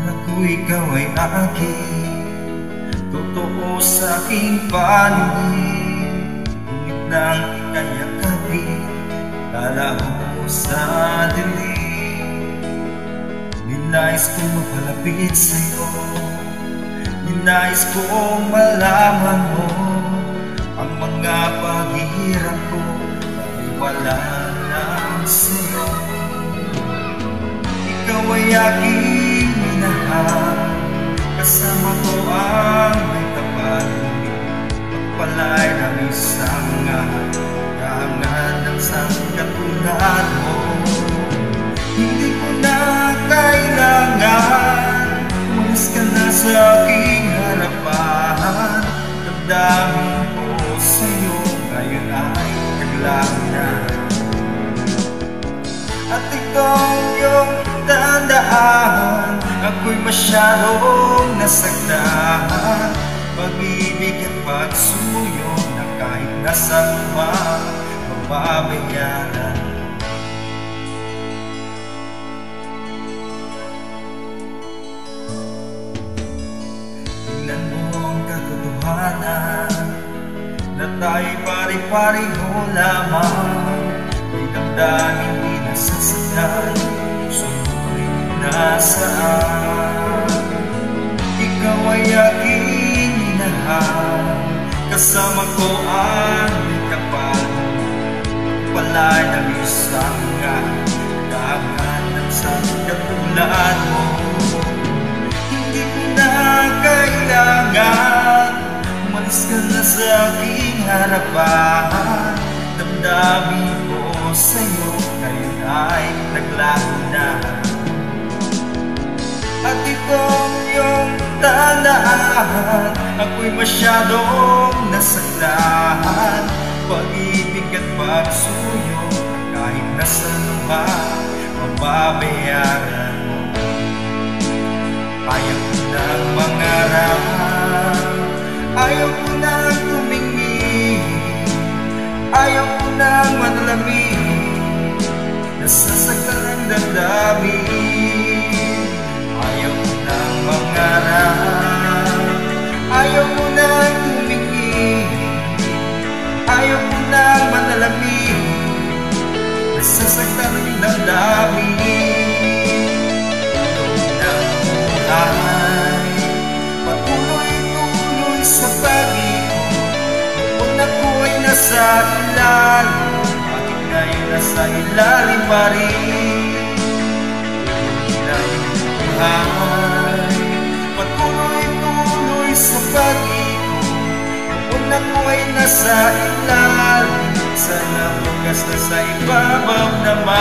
Naku, ikaw ay aking totoo sa aking paningin. Ngunit nang ikayakapin, lalaho sa dilim. Ninais kong mapalapit sa'yo, ninais kong malaman mo ang mga paghihirap ko ay wala lang sa'yo. Ikaw ay aking minahal, kasama ko ang may tapat. Pagpalay ng isang kahangan ng sangkatulad mo. Hindi ko na kailangan umalis ka na sa aking harapan. Damdamin ko sa'yo ngayon ay naglaho na. At itong iyong tandaan, ako'y masyadong nasaktan. Pag-ibig at pagsuyo na kahit nasa luha, mapapayaran. Tingnan mo ang katotohanan na tayo'y pari-pareho lamang. May damdamin di nasasaktan, puso mo'y nasaan. Ikaw ay aking minahal, kasama ko ang may kapal. Palay ng isang kahangan ng sangkatulad mo. Hindi ko na kailangan umalis ka na sa aking harapan. Damdamin ko sa'yo ngayon ay naglaho na. At itong iyong tandaan, ako'y masyadong nasaktan. Pag-ibig at pagsuyo kahit nasa luha, mababayaran mo. Ayaw ko nang mangarap, ayaw ko nang tumingin, ayaw ko nang manalamin, nasasaktan ang damdamin. Ayaw ko nang mangarap, ayaw ko nang tumingin, ayaw ko nang manalamin, nasasaktan ang damdamin. Patuloy-tuloy sa pag-ibig, noon ako ay nasa ilalim, bakit ngayon nasa ilalim pa rin? Patuloy-tuloy sa pag-ibig, noon ako ay nasa ilalim, sana bukas na sa ibabaw naman.